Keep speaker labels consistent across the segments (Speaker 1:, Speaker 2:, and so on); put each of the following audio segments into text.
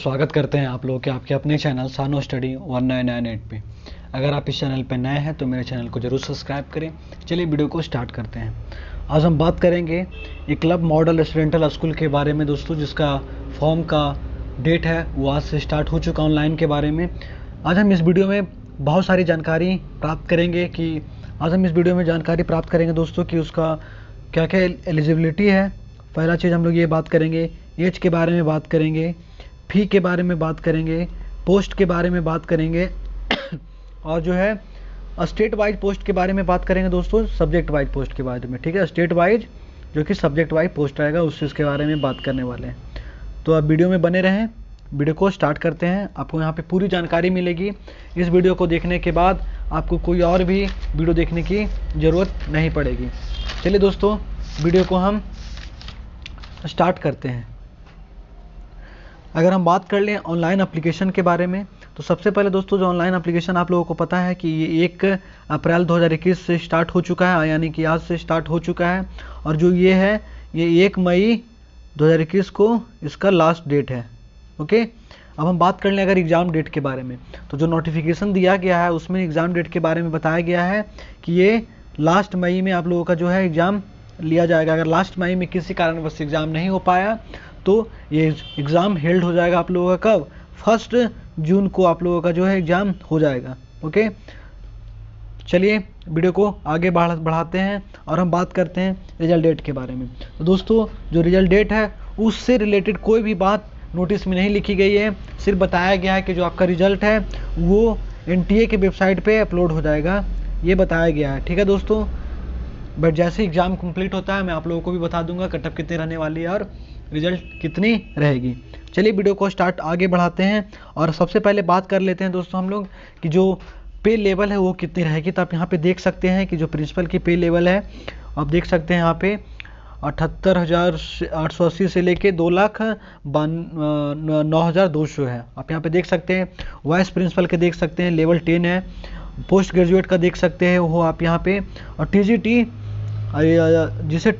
Speaker 1: स्वागत करते हैं आप लोगों के आपके अपने चैनल सानो स्टडी 1998 पे। अगर आप इस चैनल पर नए हैं तो मेरे चैनल को जरूर सब्सक्राइब करें। चलिए वीडियो को स्टार्ट करते हैं। आज हम बात करेंगे एक क्लब मॉडल रेसिडेंटल स्कूल के बारे में दोस्तों, जिसका फॉर्म का डेट है वो आज से स्टार्ट हो चुका ऑनलाइन के बारे में। आज हम इस वीडियो में बहुत सारी जानकारी प्राप्त करेंगे दोस्तों कि उसका क्या क्या एलिजिबिलिटी है। पहला चीज़ हम लोग ये बात करेंगे, एज के बारे में बात करेंगे, फ़ी के बारे में बात करेंगे, पोस्ट के बारे में बात करेंगे और जो है स्टेट वाइज पोस्ट के बारे में बात करेंगे दोस्तों, सब्जेक्ट वाइज पोस्ट के बारे में। ठीक है, स्टेट वाइज जो कि सब्जेक्ट वाइज पोस्ट आएगा उस चीज़ के बारे में बात करने वाले हैं। तो आप वीडियो में बने रहें। वीडियो को स्टार्ट करते हैं। आपको यहाँ पे पूरी जानकारी मिलेगी। इस वीडियो को देखने के बाद आपको कोई और भी वीडियो देखने की ज़रूरत नहीं पड़ेगी। चलिए दोस्तों, वीडियो को हम स्टार्ट करते हैं। अगर हम बात कर लें ऑनलाइन एप्लीकेशन के बारे में, तो सबसे पहले दोस्तों जो ऑनलाइन एप्लीकेशन आप लोगों को पता है कि ये 1 अप्रैल 2021 से स्टार्ट हो चुका है, यानी कि आज से स्टार्ट हो चुका है। और जो ये है ये 1 मई 2021 को इसका लास्ट डेट है। ओके, अब हम बात कर लें अगर एग्ज़ाम डेट के बारे में, तो जो नोटिफिकेशन दिया गया है उसमें एग्ज़ाम डेट के बारे में बताया गया है कि ये लास्ट मई में आप लोगों का जो है एग्ज़ाम लिया जाएगा। अगर लास्ट मई में किसी कारणवश एग्ज़ाम नहीं हो पाया तो ये एग्ज़ाम हेल्ड हो जाएगा आप लोगों का कब, 1 जून को आप लोगों का जो है एग्ज़ाम हो जाएगा। ओके, चलिए वीडियो को आगे बढ़ाते हैं और हम बात करते हैं रिजल्ट डेट के बारे में। तो दोस्तों जो रिजल्ट डेट है उससे रिलेटेड कोई भी बात नोटिस में नहीं लिखी गई है। सिर्फ बताया गया है कि जो आपका रिजल्ट है वो NTA के वेबसाइट पे अपलोड हो जाएगा, ये बताया गया है। ठीक है दोस्तों, बट जैसे एग्ज़ाम कंप्लीट होता है मैं आप लोगों को भी बता दूंगा कटअप कितनी रहने वाली है और रिजल्ट कितनी रहेगी। चलिए वीडियो को स्टार्ट आगे बढ़ाते हैं और सबसे पहले बात कर लेते हैं दोस्तों हम लोग कि जो पे लेवल है वो कितनी रहेगी। तो आप यहाँ पे देख सकते हैं कि जो प्रिंसिपल की पे लेवल है आप देख सकते हैं यहाँ पे 78,880 से लेके 2,09,200 है। आप यहाँ पे देख सकते हैं। वाइस प्रिंसिपल के देख सकते हैं लेवल 10 है। पोस्ट ग्रेजुएट का देख सकते हैं वो आप यहाँ पे, और TGT जिसे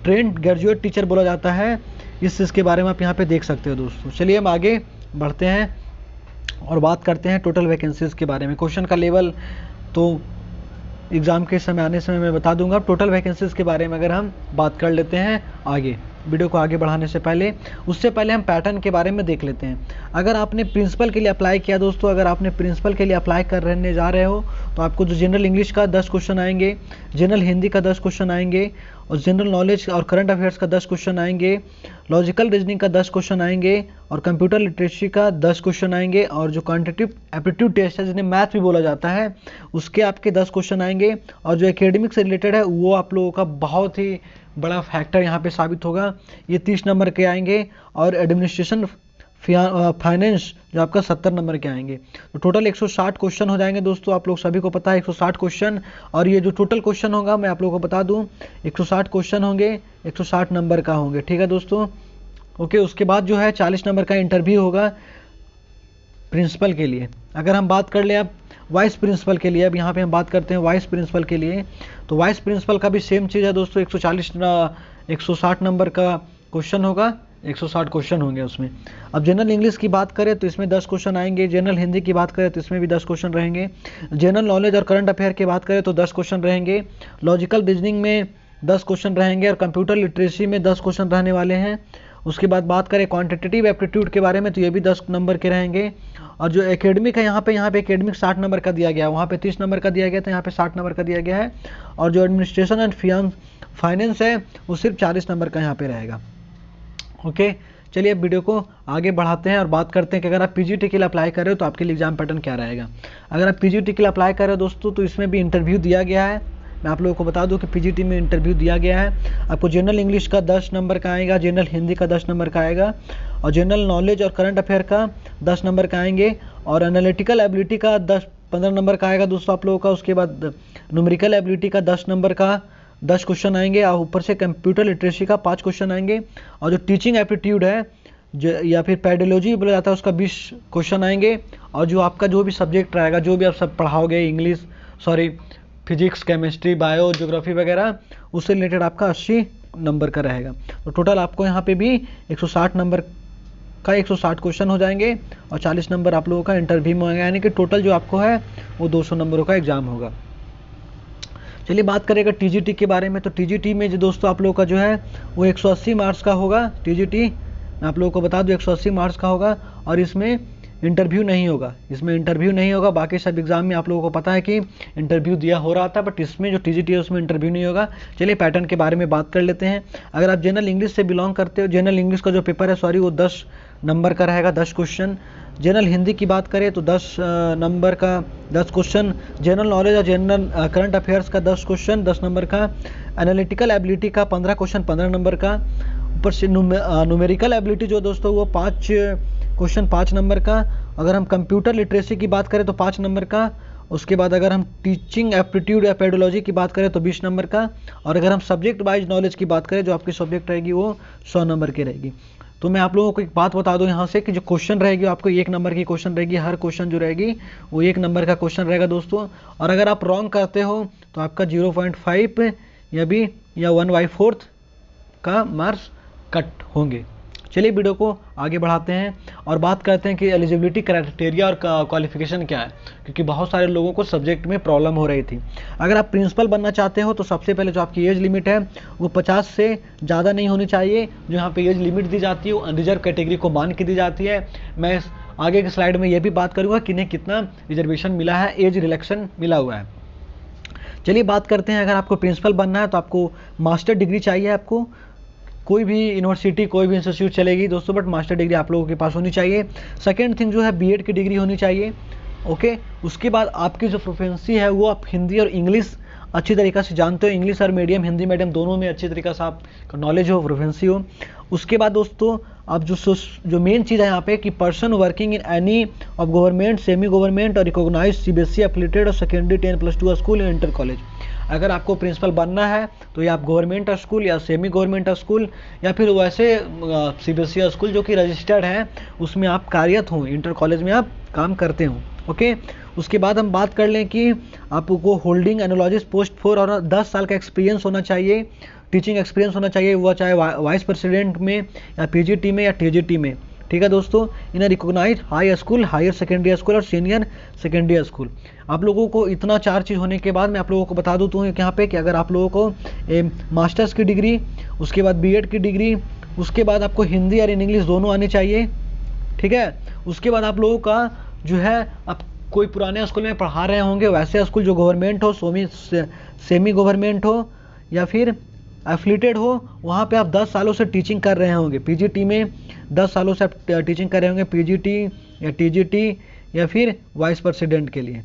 Speaker 1: ट्रेंड ग्रेजुएट टीचर बोला जाता है, इस चीज़ के बारे में आप यहाँ पे देख सकते हो दोस्तों। चलिए हम आगे बढ़ते हैं और बात करते हैं टोटल वैकेंसीज़ के बारे में। क्वेश्चन का लेवल तो एग्ज़ाम के समय आने समय मैं बता दूंगा। टोटल वैकेंसीज़ के बारे में अगर हम बात कर लेते हैं आगे, वीडियो को आगे बढ़ाने से पहले, उससे पहले हम पैटर्न के बारे में देख लेते हैं। अगर आपने प्रिंसिपल के लिए अप्लाई किया दोस्तों, अगर आपने प्रिंसिपल के लिए अप्लाई करने जा रहे हो तो आपको जो जनरल इंग्लिश का 10 क्वेश्चन आएंगे, जनरल हिंदी का 10 क्वेश्चन आएंगे, और जनरल नॉलेज और करंट अफेयर्स का 10 क्वेश्चन आएंगे, लॉजिकल रीजनिंग का 10 क्वेश्चन आएंगे, और कंप्यूटर लिटरेसी का 10 क्वेश्चन आएंगे, और जो क्वांटिटेटिव एप्टीट्यूड टेस्ट है जिन्हें मैथ भी बोला जाता है उसके आपके 10 क्वेश्चन आएंगे। और जो एकेडमिक से रिलेटेड है वो आप लोगों का बहुत ही बड़ा फैक्टर यहाँ पे साबित होगा, ये 30 नंबर के आएंगे, और एडमिनिस्ट्रेशन फाइनेंस जो आपका 70 नंबर के आएंगे। तो टोटल 160 क्वेश्चन हो जाएंगे दोस्तों। आप लोग सभी को पता है 160 क्वेश्चन, और ये जो टोटल क्वेश्चन होगा मैं आप लोगों को बता दूं 160 क्वेश्चन होंगे, 160 नंबर का होंगे। ठीक है दोस्तों, ओके। उसके बाद जो है 40 नंबर का इंटरव्यू होगा प्रिंसिपल के लिए। अगर हम बात कर ले अब वाइस प्रिंसिपल के लिए, अब यहाँ पे हम बात करते हैं वाइस प्रिंसिपल के लिए, तो वाइस प्रिंसिपल का भी सेम चीज़ है दोस्तों। 160 नंबर का क्वेश्चन होगा, 160 क्वेश्चन होंगे उसमें। अब जनरल इंग्लिश की बात करें तो इसमें 10 क्वेश्चन आएंगे, जनरल हिंदी की बात करें तो इसमें भी 10 क्वेश्चन रहेंगे, जनरल नॉलेज और करंट अफेयर की बात करें तो 10 क्वेश्चन रहेंगे, लॉजिकल रीजनिंग में 10 क्वेश्चन रहेंगे, और कंप्यूटर लिटरेसी में 10 क्वेश्चन रहने वाले हैं। उसके बाद बात करें क्वांटिटेटिव एप्टीट्यूड के बारे में तो ये भी 10 नंबर के रहेंगे। और जो एकेडमिक है यहाँ पे एकेडमिक 60 नंबर का दिया गया है, वहाँ पे 30 नंबर का दिया गया था, यहाँ पे 60 नंबर का दिया गया है। और जो एडमिनिस्ट्रेशन एंड फाइनेंस है वो सिर्फ 40 नंबर का यहाँ पे रहेगा। ओके, चलिए अब वीडियो को आगे बढ़ाते हैं और बात करते हैं कि अगर आप PGT के लिए अप्लाई कर रहे हो तो आपके लिए एग्जाम पैटर्न क्या रहेगा। अगर आप PGT के लिए अप्लाई कर रहे हो दोस्तों तो इसमें भी इंटरव्यू दिया गया है। मैं आप लोगों को बता दूं कि PGT में इंटरव्यू दिया गया है। आपको जनरल इंग्लिश का 10 नंबर का आएगा, जनरल हिंदी का 10 नंबर का आएगा, और जनरल नॉलेज और करंट अफेयर का 10 नंबर का आएंगे, और एनालिटिकल एबिलिटी का 15 नंबर का आएगा दोस्तों आप लोगों का। उसके बाद न्यूमेरिकल एबिलिटी का 10 नंबर का 10 क्वेश्चन आएंगे, और ऊपर से कंप्यूटर लिटरेसी का 5 क्वेश्चन आएंगे, और जो टीचिंग एप्टीट्यूड है या फिर पेडोलॉजी बोला जाता है उसका 20 क्वेश्चन आएंगे, और जो आपका जो भी सब्जेक्ट रहेगा, जो भी आप सब पढ़ाओगे, फिजिक्स, केमिस्ट्री, बायो, ज्योग्राफी वगैरह, उससे रिलेटेड आपका 80 नंबर का रहेगा। तो टोटल आपको यहाँ पे भी 160 नंबर का 160 क्वेश्चन हो जाएंगे और 40 नंबर आप लोगों का इंटरव्यू में होगा, यानी कि टोटल जो आपको है वो 200 नंबरों का एग्जाम होगा। चलिए बात करेगा टीजीटी के बारे में। तो टीजीटी में जो दोस्तों आप लोगों का जो है वो 180 मार्क्स का होगा। टीजीटी मैं आप लोगों को बता दूं 180 मार्क्स का होगा और इसमें इंटरव्यू नहीं होगा, इसमें इंटरव्यू नहीं होगा। बाकी सब एग्जाम में आप लोगों को पता है कि इंटरव्यू दिया हो रहा था, बट इसमें जो टीजीटी है उसमें इंटरव्यू नहीं होगा। चलिए पैटर्न के बारे में बात कर लेते हैं। अगर आप जनरल इंग्लिश से बिलोंग करते हो, जनरल इंग्लिश का जो पेपर है सॉरी वो 10 नंबर का रहेगा, 10 क्वेश्चन। जनरल हिंदी की बात करें तो 10 नंबर का 10 क्वेश्चन। जनरल नॉलेज और जनरल करंट अफेयर्स का 10 क्वेश्चन 10 नंबर का। एनालिटिकल एबिलिटी का 15 क्वेश्चन 15 नंबर का। ऊपर से न्यूमेरिकल एबिलिटी जो दोस्तों वो 5 क्वेश्चन 5 नंबर का। अगर हम कंप्यूटर लिटरेसी की बात करें तो 5 नंबर का। उसके बाद अगर हम टीचिंग एप्टीट्यूड या पेडोलॉजी की बात करें तो 20 नंबर का। और अगर हम सब्जेक्ट वाइज नॉलेज की बात करें जो आपकी सब्जेक्ट रहेगी वो 100 नंबर की रहेगी। तो मैं आप लोगों को एक बात बता दूं यहाँ से कि जो क्वेश्चन रहेगी आपको 1 नंबर की क्वेश्चन रहेगी, हर क्वेश्चन जो रहेगी वो 1 नंबर का क्वेश्चन रहेगा दोस्तों। और अगर आप रॉन्ग करते हो तो आपका 0.5 या 1/4 का मार्क्स कट होंगे। चलिए वीडियो को आगे बढ़ाते हैं और बात करते हैं कि एलिजिबिलिटी क्राइटेरिया और क्वालिफिकेशन क्या है, क्योंकि बहुत सारे लोगों को सब्जेक्ट में प्रॉब्लम हो रही थी। अगर आप प्रिंसिपल बनना चाहते हो तो सबसे पहले जो आपकी एज लिमिट है वो 50 से ज़्यादा नहीं होनी चाहिए। जो यहाँ पे एज लिमिट दी जाती है वो अनरिजर्व कैटेगरी को मान के दी जाती है। मैं आगे के स्लाइड में ये भी बात करूँगा कि इन्हें कितना रिजर्वेशन मिला है, एज रिलैक्शन मिला हुआ है। चलिए बात करते हैं। अगर आपको प्रिंसिपल बनना है तो आपको मास्टर डिग्री चाहिए। आपको कोई भी यूनिवर्सिटी कोई भी इंस्टीट्यूट चलेगी दोस्तों, बट मास्टर डिग्री आप लोगों के पास होनी चाहिए। सेकेंड थिंग जो है बीएड की डिग्री होनी चाहिए। ओके, उसके बाद आपकी जो प्रोफेंसी है वो आप हिंदी और इंग्लिश अच्छी तरीक़े से जानते हो, इंग्लिश और मीडियम हिंदी मीडियम दोनों में अच्छी तरीक़े से आप नॉलेज हो, प्रोफेंसी हो। उसके बाद दोस्तों आप जो मेन चीज़ है यहाँ पे कि person working in any of government semi government और रिकॉग्नाइज्ड सीबीएसई एफिलिएटेड और सेकेंडरी 10+2 स्कूल या इंटर कॉलेज। अगर आपको प्रिंसिपल बनना है तो या आप गवर्नमेंट स्कूल या सेमी गवर्नमेंट स्कूल या फिर वैसे सीबीएसई स्कूल जो कि रजिस्टर्ड है उसमें आप कार्यरत हों, इंटर कॉलेज में आप काम करते हों। ओके, उसके बाद हम बात कर लें कि आपको होल्डिंग एनोलॉजिस्ट पोस्ट 4 और 10 साल का एक्सपीरियंस होना चाहिए, टीचिंग एक्सपीरियंस होना चाहिए, वो चाहे वाइस प्रेसिडेंट में या पीजीटी में या टीजीटी में। ठीक है दोस्तों, in recognise high school, higher secondary school और सीनियर सेकेंडरी स्कूल। आप लोगों को इतना 4 चीज़ होने के बाद मैं आप लोगों को बता दूँ तो यहाँ पे कि अगर आप लोगों को मास्टर्स की डिग्री, उसके बाद बीएड की डिग्री, उसके बाद आपको हिंदी और इंग्लिश दोनों आने चाहिए। ठीक है, उसके बाद आप लोगों का जो है आप कोई पुराने स्कूल में पढ़ा रहे होंगे, वैसे स्कूल जो गवर्नमेंट हो, सेमी गवर्नमेंट हो या फिर एफिलिएटेड हो, वहाँ पे आप 10 सालों से टीचिंग कर रहे होंगे। पीजीटी में 10 सालों से आप टीचिंग कर रहे होंगे, पीजीटी या टीजीटी या फिर वाइस प्रेसिडेंट के लिए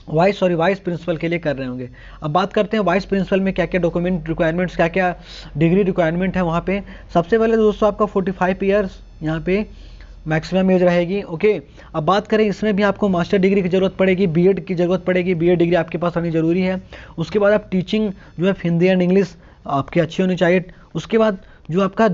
Speaker 1: वाइस प्रिंसिपल के लिए कर रहे होंगे। अब बात करते हैं वाइस प्रिंसिपल में क्या क्या डॉक्यूमेंट रिक्वायरमेंट्स, क्या क्या डिग्री रिक्वायरमेंट है वहाँ पे। सबसे पहले दोस्तों आपका 45 ईयर्स यहाँ पे मैक्सिमम एज रहेगी। ओके, अब बात करें इसमें भी आपको मास्टर डिग्री की ज़रूरत पड़ेगी, बीएड की ज़रूरत पड़ेगी, बीएड डिग्री आपके पास आनी ज़रूरी है। उसके बाद आप टीचिंग जो है हिंदी एंड इंग्लिश आपकी अच्छी होनी चाहिए। उसके बाद जो आपका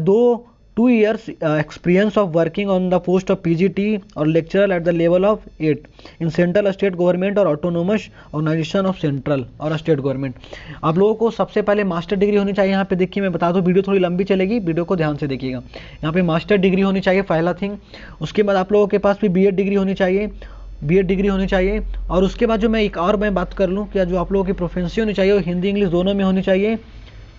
Speaker 1: 2 years experience of working on the post of PGT और lecturer at the level of 8 in central state government और ऑटोनोमस ऑर्गेनाइजेशन ऑफ सेंट्रल और स्टेट गवर्नमेंट। आप लोगों को सबसे पहले मास्टर डिग्री होनी चाहिए। यहाँ पे देखिए मैं बता दूँ, वीडियो थोड़ी लंबी चलेगी, वीडियो को ध्यान से देखिएगा। यहाँ पे मास्टर डिग्री होनी चाहिए पहला थिंग। उसके बाद आप लोगों के पास भी बीएड डिग्री होनी चाहिए, बीएड डिग्री होनी चाहिए। और उसके बाद जो मैं बात कर लूँ क्या जो आप लोगों की प्रोफेंसी होनी चाहिए वो हिंदी इंग्लिश दोनों में होनी चाहिए,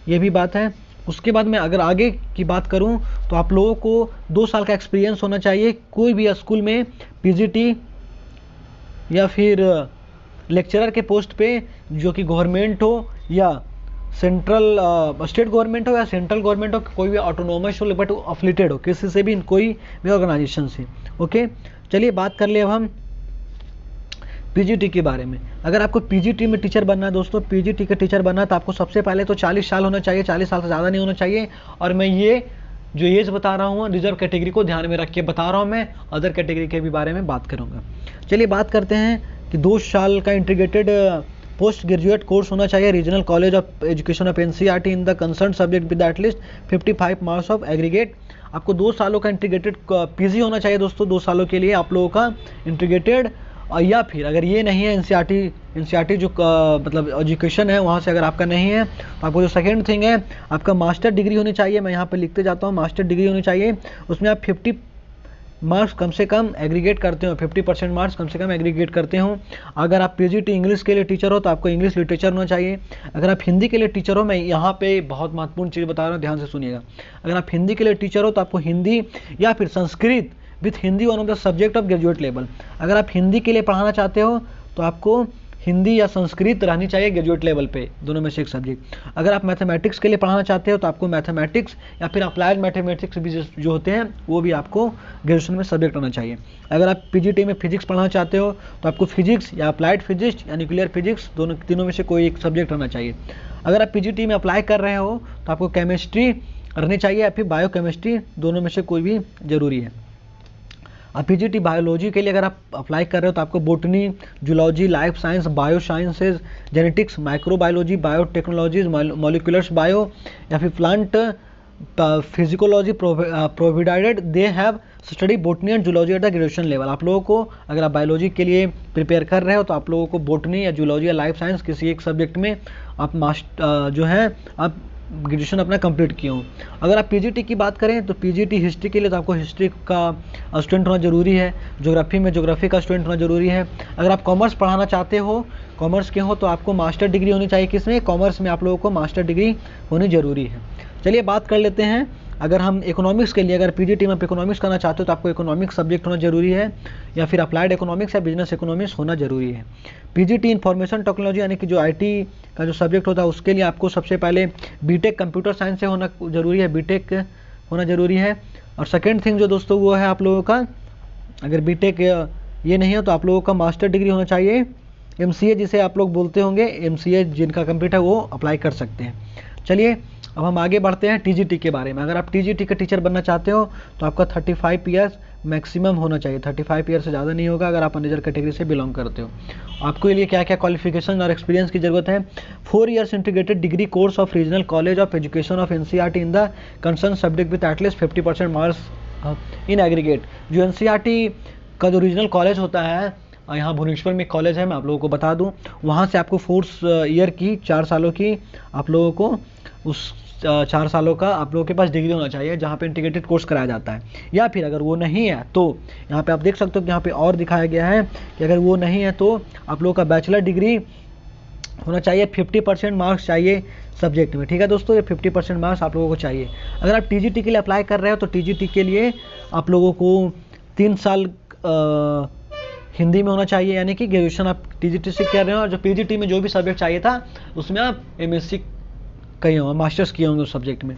Speaker 1: ये भी बात है। उसके बाद मैं अगर आगे की बात करूं तो आप लोगों को 2 साल का एक्सपीरियंस होना चाहिए कोई भी स्कूल में, पीजीटी या फिर लेक्चरर के पोस्ट पे जो कि गवर्नमेंट हो या सेंट्रल स्टेट गवर्नमेंट हो या सेंट्रल गवर्नमेंट हो, कोई भी ऑटोनोमस हो बट अफिलिएटेड हो किसी से भी, कोई भी ऑर्गेनाइजेशन से। ओके, चलिए बात कर ले अब हम पीजीटी के बारे में। अगर आपको पीजीटी में टीचर बनना है दोस्तों, पीजीटी का टीचर बनना है तो आपको सबसे पहले तो 40 साल होना चाहिए, 40 साल से ज़्यादा नहीं होना चाहिए। और मैं ये जो एज बता रहा हूँ रिजर्व कैटेगरी को ध्यान में रख के बता रहा हूँ, मैं अदर कैटेगरी के भी बारे में बात करूँगा। चलिए बात करते हैं कि 2 साल का इंटीग्रेटेड पोस्ट ग्रेजुएट कोर्स होना चाहिए regional college of education of NCERT in the concern subject with at least 55 marks of aggregate. आपको 2 सालों का इंटीग्रेटेड पीजी होना चाहिए दोस्तों, 2 सालों के लिए आप लोगों का इंटीग्रेटेड। या फिर अगर ये नहीं है एनसीईआरटी जो मतलब एजुकेशन है वहाँ से अगर आपका नहीं है तो आपको जो सेकेंड थिंग है आपका मास्टर डिग्री होनी चाहिए। मैं यहाँ पे लिखते जाता हूँ, मास्टर डिग्री होनी चाहिए, उसमें आप मार्क्स कम से कम एग्रीगेट करते हो, 50% मार्क्स कम से कम एग्रीगेट करते हो। अगर आप पीजीटी इंग्लिश के लिए टीचर हो तो आपको इंग्लिश लिटरेचर होना चाहिए। अगर आप हिंदी के लिए टीचर हो, मैं यहाँ पे बहुत महत्वपूर्ण चीज़ बता रहा हूँ, ध्यान से सुनिएगा। अगर आप हिंदी के लिए टीचर हो तो आपको हिंदी या फिर Sanskrit with Hindi one of the subject of graduate level. अगर आप हिंदी के लिए पढ़ाना चाहते हो तो आपको हिंदी या संस्कृत रहनी चाहिए ग्रेजुएट लेवल पे, दोनों में से एक सब्जेक्ट। अगर आप मैथमेटिक्स के लिए पढ़ाना चाहते हो तो आपको मैथमेटिक्स या फिर अप्लाइड मैथमेटिक्स भी जो होते हैं वो भी आपको ग्रेजुएशन में सब्जेक्ट होना चाहिए। अगर आप पीजीटी में फिजिक्स पढ़ाना चाहते हो तो आपको फिजिक्स या अप्लाइड फिजिक्स या न्यूक्लियर फिजिक्स तीनों में से कोई एक सब्जेक्ट होना चाहिए। अगर आप पीजीटी में अप्लाई कर रहे हो तो आपको केमिस्ट्री रहनी चाहिए या फिर बायोकेमिस्ट्री, दोनों में से कोई भी जरूरी है। अब पीजीटी बायोलॉजी के लिए अगर आप अप्लाई कर रहे हो तो आपको botany, zoology, life science, bio sciences, genetics, microbiology, biotechnologies, moleculars bio या फिर plant physiology provided they have study botany and zoology at the graduation level. आप लोगों को अगर आप बायोलॉजी के लिए प्रिपेयर कर रहे हो तो आप लोगों को बोटनी या जूलॉजी या लाइफ साइंस किसी एक सब्जेक्ट में आप जो है आप ग्रेजुएशन अपना कंप्लीट किए हो। अगर आप पीजीटी की बात करें तो पीजीटी हिस्ट्री के लिए तो आपको हिस्ट्री का स्टूडेंट होना जरूरी है, ज्योग्राफी में ज्योग्राफी का स्टूडेंट होना जरूरी है। अगर आप कॉमर्स पढ़ाना चाहते हो, कॉमर्स के हो तो आपको मास्टर डिग्री होनी चाहिए। किसमें? कॉमर्स में आप लोगों को मास्टर डिग्री होनी जरूरी है। चलिए बात कर लेते हैं, अगर हम इकोनॉमिक्स के लिए अगर पीजीटी में आप इकोनॉमिक्स करना चाहते हो तो आपको इकोनॉमिक्स सब्जेक्ट होना जरूरी है या फिर अप्लाइड इकोनॉमिक्स या बिजनेस इकोनॉमिक्स होना जरूरी है। पीजीटी इंफॉर्मेशन टेक्नोलॉजी यानी कि जो आईटी का जो सब्जेक्ट होता है उसके लिए आपको सबसे पहले बीटेक कंप्यूटर साइंस से होना जरूरी है, बीटेक होना जरूरी है। और सेकेंड थिंग जो दोस्तों वो है आप लोगों का, अगर बीटेक ये नहीं है तो आप लोगों का मास्टर डिग्री होना चाहिए। एमसीए जिसे आप लोग बोलते होंगे, एमसीए जिनका कंप्लीट है वो अप्लाई कर सकते हैं। चलिए अब हम आगे बढ़ते हैं टीजीटी के बारे में। अगर आप टीजीटी का टीचर बनना चाहते हो तो आपका 35 ईयर्स मैक्सिमम होना चाहिए, 35 ईयर से ज़्यादा नहीं होगा अगर आप अनरिजर्व कैटेगरी से बिलोंग करते हो। आपको लिए क्या क्या क्वालिफिकेशन और एक्सपीरियंस की जरूरत है? 4 years integrated degree course of regional college of education of NCERT in the concern subject with at least 50% marks in aggregate. जो एनसीईआरटी का जो रीजनल कॉलेज होता है, यहाँ भुवनेश्वर में कॉलेज है, मैं आप लोगों को बता दूं, वहाँ से आपको 4 ईयर की 4 सालों की आप लोगों को उस 4 सालों का आप लोगों के पास डिग्री होना चाहिए जहाँ पे इंटीग्रेटेड कोर्स कराया जाता है। या फिर अगर वो नहीं है तो यहाँ पे आप देख सकते हो कि यहाँ पे और दिखाया गया है कि अगर वो नहीं है तो आप लोगों का बैचलर डिग्री होना चाहिए, 50% मार्क्स चाहिए सब्जेक्ट में। ठीक है दोस्तों, ये 50% मार्क्स आप लोगों को चाहिए। अगर आप टीजीटी के लिए अप्लाई कर रहे हो तो टीजीटी के लिए आप लोगों को 3 साल हिंदी में होना चाहिए, यानी कि ग्रेजुएशन आप टीजीटी से कर रहे हो और जो पीजीटी में जो भी सब्जेक्ट चाहिए था उसमें आप एमएससी कहीं होंगे, मास्टर्स किए होंगे उस सब्जेक्ट में।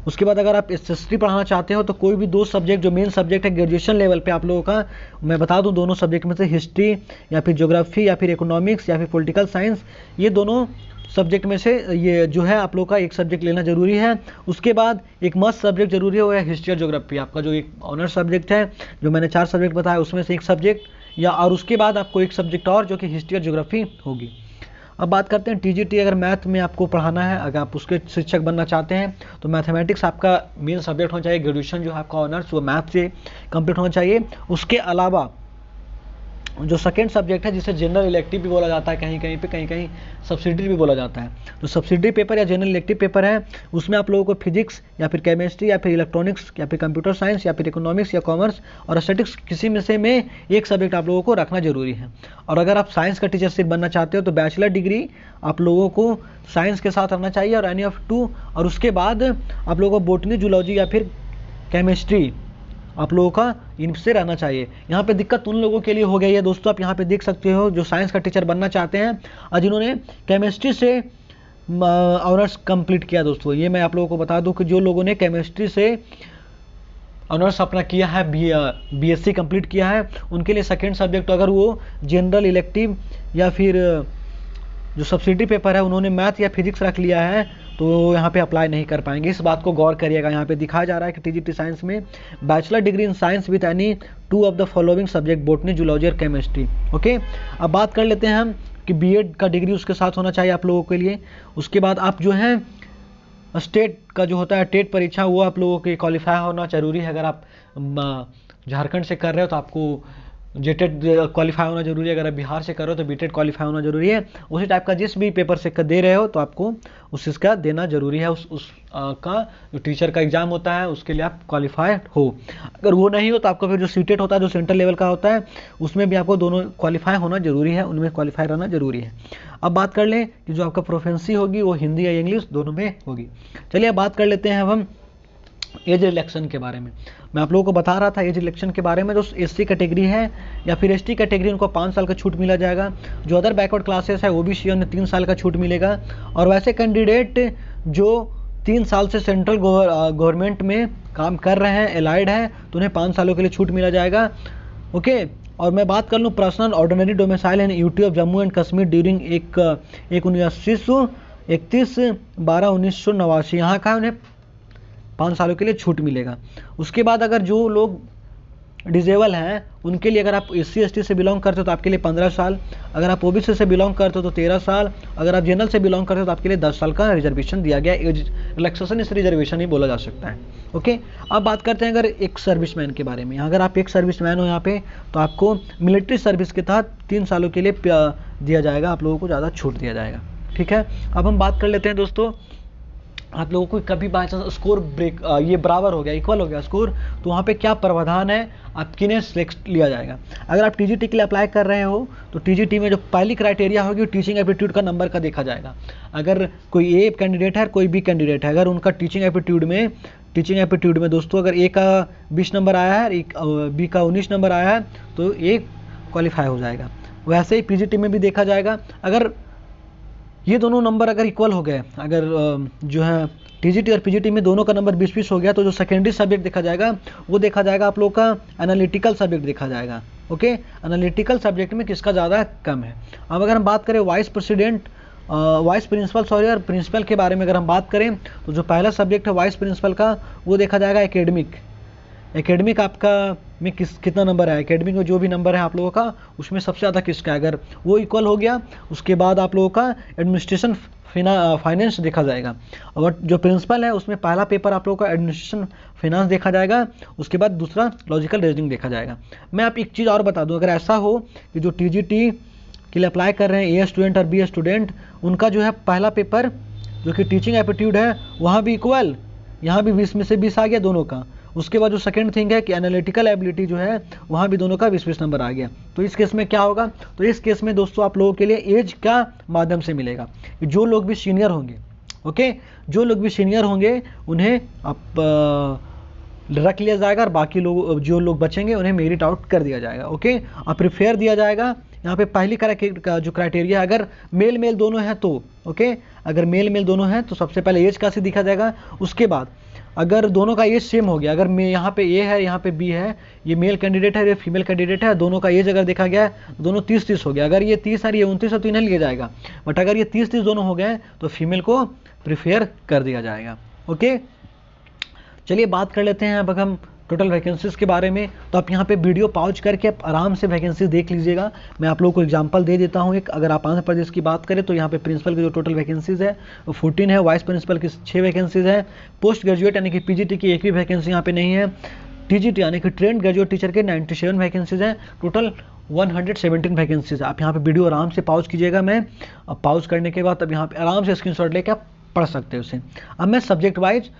Speaker 1: उसके बाद अगर आप हिस्ट्री पढ़ाना चाहते हो तो कोई भी 2 सब्जेक्ट जो मेन सब्जेक्ट है ग्रेजुएशन लेवल पे आप लोगों का, मैं बता दूं दोनों सब्जेक्ट में से हिस्ट्री या फिर ज्योग्राफी या फिर इकोनॉमिक्स या फिर पॉलिटिकल साइंस, ये दोनों सब्जेक्ट में से ये जो है आप लोग का एक सब्जेक्ट लेना जरूरी है। उसके बाद एक मस्ट सब्जेक्ट जरूरी है वो है हिस्ट्री और ज्योग्राफी, आपका जो एक ऑनर्स सब्जेक्ट है, जो मैंने 4 सब्जेक्ट बताया उसमें से एक सब्जेक्ट या और उसके बाद आपको एक सब्जेक्ट और जो कि हिस्ट्री और ज्योग्राफी होगी। अब बात करते हैं टीजीटी, अगर मैथ में आपको पढ़ाना है, अगर आप उसके शिक्षक बनना चाहते हैं तो मैथमेटिक्स आपका मेन सब्जेक्ट होना चाहिए। ग्रेजुएशन जो है आपका ऑनर्स वो मैथ से कंप्लीट होना चाहिए। उसके अलावा जो सेकेंड सब्जेक्ट है जिसे जनरल इलेक्टिव भी बोला जाता है, कहीं कहीं पे कहीं सब्सिडरी भी बोला जाता है, तो सब्सिडरी पेपर या जनरल इलेक्टिव पेपर है उसमें आप लोगों को फिजिक्स या फिर केमिस्ट्री या फिर इलेक्ट्रॉनिक्स या फिर कंप्यूटर साइंस या फिर इकोनॉमिक्स या कॉमर्स और स्टैटिक्स किसी में से में एक सब्जेक्ट आप लोगों को रखना जरूरी है। और अगर आप साइंस का टीचर सिर्फ बनना चाहते हो तो बैचलर डिग्री आप लोगों को साइंस के साथ रखना चाहिए और एनी ऑफ 2, और उसके बाद आप लोगों को बोटनी, जूलॉजी या फिर केमिस्ट्री आप लोगों का इनसे रहना चाहिए। यहाँ पे दिक्कत उन लोगों के लिए हो गई है दोस्तों, आप यहाँ पे देख सकते हो जो साइंस का टीचर बनना चाहते हैं और जिन्होंने केमिस्ट्री से ऑनर्स कंप्लीट किया। दोस्तों ये मैं आप लोगों को बता दूं कि जो लोगों ने केमिस्ट्री से ऑनर्स अपना किया है, बीएससी कंप्लीट किया है, उनके लिए सेकेंड सब्जेक्ट अगर वो जनरल इलेक्टिव या फिर जो सब्सिडी पेपर है उन्होंने मैथ या फिजिक्स रख लिया है तो यहाँ पे अप्लाई नहीं कर पाएंगे। इस बात को गौर करिएगा। यहाँ पे दिखाया जा रहा है कि टीजीटी साइंस में bachelor degree in science with any 2 of the following subject botany, zoology और केमिस्ट्री। ओके, अब बात कर लेते हैं हम कि बीएड का डिग्री उसके साथ होना चाहिए आप लोगों के लिए। उसके बाद आप जो है स्टेट का जो होता है टेट परीक्षा वो आप लोगों के क्वालिफाई होना जरूरी है। अगर आप झारखंड से कर रहे हो तो आपको जेटेट क्वालिफाई होना जरूरी है, अगर आप बिहार से करो तो बीटेट क्वालिफाई होना जरूरी है। उसी टाइप का जिस भी पेपर से दे रहे हो तो आपको उस चीज़ का देना जरूरी है, उस का जो टीचर का एग्जाम होता है उसके लिए आप क्वालिफाइड हो। अगर वो नहीं हो तो आपको फिर जो सीटेट होता है जो सेंट्रल लेवल का होता है उसमें भी आपको दोनों क्वालिफाई होना जरूरी है, उनमें क्वालिफाई रहना जरूरी है। अब बात कर लें कि जो आपका प्रोफेंसी होगी वो हिंदी या इंग्लिश दोनों में होगी। चलिए अब बात कर लेते हैं अब हम एज रिलैक्सेशन के बारे में। मैं आप लोगों को बता रहा था एज रिलैक्सेशन के बारे में, जो एससी कैटेगरी है या फिर एसटी कैटेगरी उनको 5 साल का छूट मिला जाएगा। जो अदर बैकवर्ड क्लासेस है ओबीसी उन्हें 3 साल का छूट मिलेगा। और वैसे कैंडिडेट जो 3 साल से सेंट्रल गवर्नमेंट में काम कर रहे हैं, एलाइड हैं, तो उन्हें 5 सालों के लिए छूट मिला जाएगा। ओके। और मैं बात कर लूँ personal ordinary domicile in UT of Jammu and Kashmir during 1931/12/1989, यहाँ का उन्हें 5 सालों के लिए छूट मिलेगा। उसके बाद अगर जो लोग डिजेबल हैं उनके लिए, अगर आप एससी एसटी से बिलोंग करते हो तो आपके लिए 15 साल, अगर आप ओबीसी से बिलोंग करते हो तो 13 साल, अगर आप जनरल से बिलोंग करते हो तो आपके लिए 10 साल का रिजर्वेशन दिया गया है। एज रिलैक्सेशन इस रिजर्वेशन ही बोला जा सकता है। ओके। अब बात करते हैं अगर एक सर्विसमैन के बारे में। अगर आप एक सर्विसमैन हो यहाँ पे तो आपको मिलिट्री सर्विस के तहत 3 सालों के लिए दिया जाएगा, आप लोगों को ज़्यादा छूट दिया जाएगा। ठीक है। अब हम बात कर लेते हैं दोस्तों, आप लोगों को कभी बाई चांस स्कोर ब्रेक ये बराबर हो गया, इक्वल हो गया स्कोर, तो वहाँ पे क्या प्रावधान है, आप किन्हें सिलेक्ट लिया जाएगा। अगर आप टीजीटी के लिए अप्लाई कर रहे हो तो टीजीटी में जो पहली क्राइटेरिया होगी टीचिंग एप्टीट्यूड का नंबर का देखा जाएगा। अगर कोई ए कैंडिडेट है कोई बी कैंडिडेट है, अगर उनका टीचिंग एप्टीट्यूड में दोस्तों अगर ए का 20 नंबर आया है, बी का 19 नंबर आया है तो ए क्वालिफाई हो जाएगा। वैसे ही पीजीटी में भी देखा जाएगा, अगर ये दोनों नंबर अगर इक्वल हो गए, अगर जो है टीजीटी और पीजीटी में दोनों का नंबर 20-20 हो गया, तो जो सेकेंडरी सब्जेक्ट देखा जाएगा वो देखा जाएगा आप लोग का एनालिटिकल सब्जेक्ट देखा जाएगा। ओके। एनालिटिकल सब्जेक्ट में किसका ज़्यादा कम है। अब अगर हम बात करें वाइस प्रिंसिपल और प्रिंसिपल के बारे में अगर हम बात करें तो जो पहला सब्जेक्ट है वाइस प्रिंसिपल का वो देखा जाएगा एकेडमिक आपका में कितना नंबर है, एकेडमिक में जो भी नंबर है आप लोगों का उसमें सबसे ज़्यादा किसका है। अगर वो इक्वल हो गया उसके बाद आप लोगों का एडमिनिस्ट्रेशन फाइनेंस देखा जाएगा। और जो प्रिंसिपल है उसमें पहला पेपर आप लोगों का एडमिनिस्ट्रेशन फाइनेंस देखा जाएगा, उसके बाद दूसरा लॉजिकल रीजनिंग देखा जाएगा। मैं आप एक चीज़ और बता दूं, अगर ऐसा हो कि जो टीजीटी के लिए अप्लाई कर रहे हैं ए स्टूडेंट और बी स्टूडेंट, उनका जो है पहला पेपर जो कि टीचिंग एप्टीट्यूड है वहाँ भी इक्वल, यहाँ भी 20 में से 20 आ गया दोनों का। उसके बाद जो सेकंड थिंग है कि एनालिटिकल एबिलिटी जो है वहाँ भी दोनों का 20-20 नंबर आ गया। तो इस केस में क्या होगा, तो इस केस में दोस्तों आप लोगों के लिए एज का माध्यम से मिलेगा। जो लोग भी सीनियर होंगे, ओके, जो लोग भी सीनियर होंगे उन्हें आप रख लिया जाएगा और बाकी लोग जो लोग बचेंगे उन्हें मेरिट आउट कर दिया जाएगा। ओके। और प्रिफेयर दिया जाएगा। यहाँ पे पहली का जो क्राइटेरिया अगर मेल दोनों हैं तो ओके, अगर मेल दोनों हैं तो सबसे पहले एज का से दिखा जाएगा। उसके बाद अगर दोनों का एज सेम हो गया, अगर मैं यहाँ पे ए है यहाँ पे बी है, ये मेल कैंडिडेट है ये फीमेल कैंडिडेट है, दोनों का एज अगर देखा गया है दोनों 30-30 हो गया। अगर ये 30 है ये 29 है तो इन्हें लिया जाएगा, बट अगर ये 30-30 दोनों हो गए तो फीमेल को प्रिफेयर कर दिया जाएगा। ओके। चलिए बात कर लेते हैं अब हम टोटल वैकेंसीज के बारे में। तो आप यहाँ पे वीडियो पॉज करके आप आराम से वैकेंसी देख लीजिएगा। मैं आप लोगों को एग्जांपल दे देता हूँ एक। अगर आप आंध्र प्रदेश की बात करें तो यहाँ पे प्रिंसिपल की जो टोटल वैकेंसीज है वो 14 है, वाइस प्रिंसिपल की 6 वैकेंसीज है, पोस्ट ग्रेजुएट यानी कि पीजीटी की एक भी वैकेंसी यहाँ पे नहीं है, टीजीटी यानी कि ट्रेंड ग्रेजुएट टीचर के 97 वैकेंसीज हैं, टोटल 117 वैकेंसीज। आप यहाँ पे वीडियो आराम से पॉज कीजिएगा। मैं अब पॉज करने के बाद अब यहाँ पे आराम से स्क्रीनशॉट लेके आप पढ़ सकते हो उसे। अब मैं सब्जेक्ट वाइज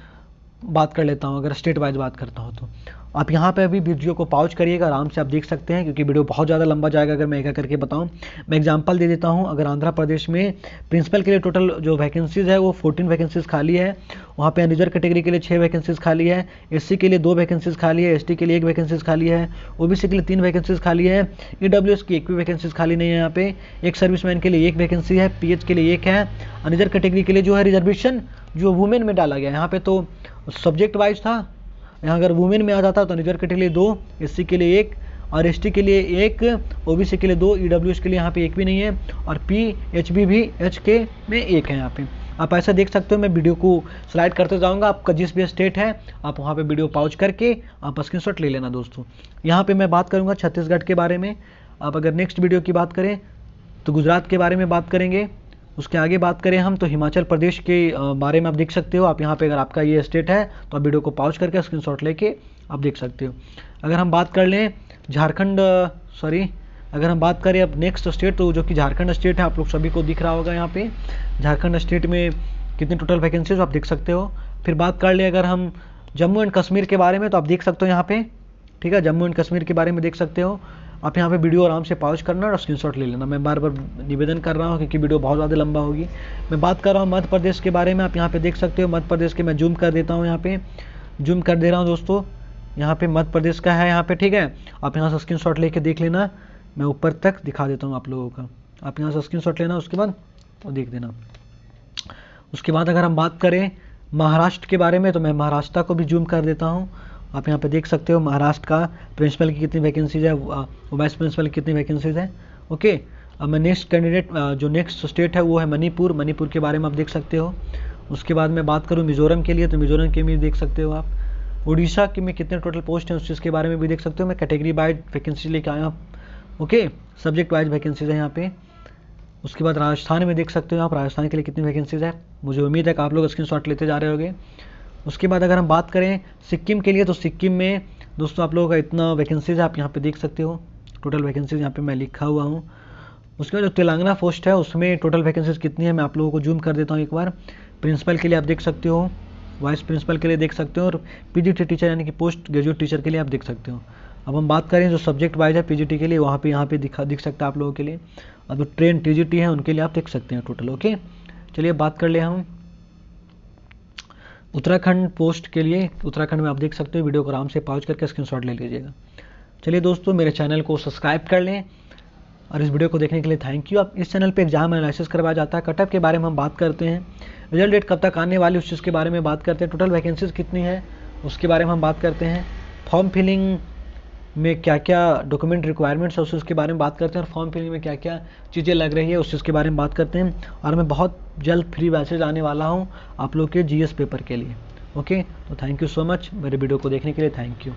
Speaker 1: बात कर लेता हूँ, अगर स्टेट वाइज बात करता हूँ तो आप यहाँ पे अभी वीडियो को पॉज करिएगा, आराम से आप देख सकते हैं क्योंकि वीडियो बहुत ज़्यादा लंबा जाएगा अगर मैं एक करके बताऊँ। मैं एग्जांपल दे देता हूँ। अगर आंध्र प्रदेश में प्रिंसिपल के लिए टोटल जो वैकेंसीज़ है वो 14 वैकेंसीज़ खाली है, वहाँ पे रिजर्व कैटेगरी के लिए 6 वैकेंसीज़ खाली है, एससी के लिए 2 वैकेंसीज़ खाली है, एसटी के लिए 1 वैकेंसीज़ खाली है, ओबीसी के लिए 3 वैकेंसीज़ खाली है, ईडब्ल्यूएस की 1 भी वैकेंसीज़ खाली नहीं है। यहाँ पे एक सर्विसमैन के लिए 1 वैकेंसी है, पीएच के लिए 1 है, रिजर्व कैटेगरी के लिए जो है रिजर्वेशन जो वुमेन में डाला गया, यहाँ पे तो सब्जेक्ट वाइज था, यहाँ अगर वुमेन में आ जाता तो रिजर्व कैटेगरी के लिए 2, एससी के लिए 1 और एसटी के लिए 1, ओबीसी के लिए 2, ईडब्ल्यूएस के लिए यहाँ पे 1 भी नहीं है और पीएचबी भी एचके में 1 है। यहाँ पे आप ऐसा देख सकते हो। मैं वीडियो को स्लाइड करते जाऊँगा, आपका जिस भी स्टेट है आप वहाँ पे वीडियो पॉज करके आप स्क्रीनशॉट ले लेना दोस्तों। यहाँ पे मैं बात करूँगा छत्तीसगढ़ के बारे में। आप अगर नेक्स्ट वीडियो की बात करें तो गुजरात के बारे में बात करेंगे। उसके आगे बात करें हम तो हिमाचल प्रदेश के बारे में आप देख सकते हो। आप यहाँ पे अगर आपका ये स्टेट है तो आप वीडियो को पॉज करके स्क्रीनशॉट लेके आप देख सकते हो। अगर हम बात कर लें झारखंड सॉरी, अगर हम बात करें अब नेक्स्ट स्टेट, तो जो कि झारखंड स्टेट है, आप लोग सभी को दिख रहा होगा यहाँ पे झारखंड स्टेट में कितनी टोटल वैकेंसीज आप देख सकते हो। फिर बात कर ले अगर हम जम्मू एंड कश्मीर के बारे में, तो आप देख सकते हो यहाँ पे, ठीक है, जम्मू एंड कश्मीर के बारे में देख सकते हो आप। यहाँ पे वीडियो आराम से पॉज करना और स्क्रीनशॉट ले लेना। मैं बार बार निवेदन कर रहा हूँ क्योंकि वीडियो बहुत ज़्यादा लंबा होगी। मैं बात कर रहा हूँ मध्य प्रदेश के बारे में, आप यहाँ पे देख सकते हो मध्य प्रदेश के, मैं जूम कर देता हूँ, यहाँ पे जूम कर दे रहा हूँ दोस्तों, यहाँ पे मध्य प्रदेश का है यहाँ पे, ठीक है। आप यहाँ से स्क्रीनशॉट लेके देख लेना, मैं ऊपर तक दिखा देता हूँ आप लोगों का। आप यहाँ से स्क्रीनशॉट लेना, उसके बाद और देख देना। उसके बाद अगर हम बात करें महाराष्ट्र के बारे में, तो मैं महाराष्ट्र को भी जूम कर देता हूँ। आप यहाँ पे देख सकते हो महाराष्ट्र का प्रिंसिपल की कितनी वैकेंसीज है, वाइस प्रिंसिपल की कितनी वैकेंसीज है। ओके, अब मैं नेक्स्ट कैंडिडेट, जो नेक्स्ट स्टेट है वो है मणिपुर। मणिपुर के बारे में आप देख सकते हो। उसके बाद मैं बात करूँ मिजोरम के लिए, तो मिजोरम के में देख सकते हो आप। उड़ीसा के में कितने टोटल पोस्ट हैं उस चीज़ के बारे में भी देख सकते हो। मैं कैटेगरी वाइज वैकेंसी लेके आया हूँ, ओके, सब्जेक्ट वाइज वैकेंसीज है यहाँ पे। उसके बाद राजस्थान में देख सकते हो आप, राजस्थान के लिए कितनी वैकेंसीज है। मुझे उम्मीद है कि आप लोग स्क्रीनशॉट लेते जा रहे होंगे। उसके बाद अगर हम बात करें सिक्किम के लिए, तो सिक्किम में दोस्तों आप लोगों का इतना वैकेंसीज है, आप यहाँ पे देख सकते हो टोटल वैकेंसीज यहाँ पे मैं लिखा हुआ हूँ। उसके बाद जो तेलंगाना पोस्ट है उसमें टोटल वैकेंसीज कितनी है मैं आप लोगों को जूम कर देता हूँ एक बार। प्रिंसिपल के लिए आप देख सकते हो, वाइस प्रिंसिपल के लिए देख सकते हो, और पीजीटी टीचर यानी कि पोस्ट ग्रेजुएट टीचर के लिए आप देख सकते हो। अब हम बात करें जो सब्जेक्ट वाइज है पीजीटी के लिए, वहाँ पे यहाँ पे दिख सकता है आप लोगों के लिए। अब जो ट्रेन टीजीटी है उनके लिए आप देख सकते हैं टोटल। ओके, चलिए बात कर ले हम उत्तराखंड पोस्ट के लिए। उत्तराखंड में आप देख सकते हो, वीडियो को आराम से पॉज करके स्क्रीनशॉट ले लीजिएगा। चलिए दोस्तों, मेरे चैनल को सब्सक्राइब कर लें और इस वीडियो को देखने के लिए थैंक यू। आप इस चैनल पे एग्जाम एनालिसिस करवाया जाता है, कटअप के बारे में हम बात करते हैं, रिजल्ट डेट कब तक आने वाली उस चीज़ के बारे में बात करते हैं, टोटल वैकेंसीज कितनी है उसके बारे में हम बात करते हैं, फॉर्म फिलिंग में क्या क्या डॉक्यूमेंट रिक्वायरमेंट्स है उस चीज़ के बारे में बात करते हैं, और फॉर्म फिलिंग में क्या क्या चीज़ें लग रही है उस चीज़ के बारे में बात करते हैं। और मैं बहुत जल्द फ्री बैचेज आने वाला हूँ आप लोग के जीएस पेपर के लिए। ओके, तो थैंक यू सो मच, मेरे वीडियो को देखने के लिए थैंक यू।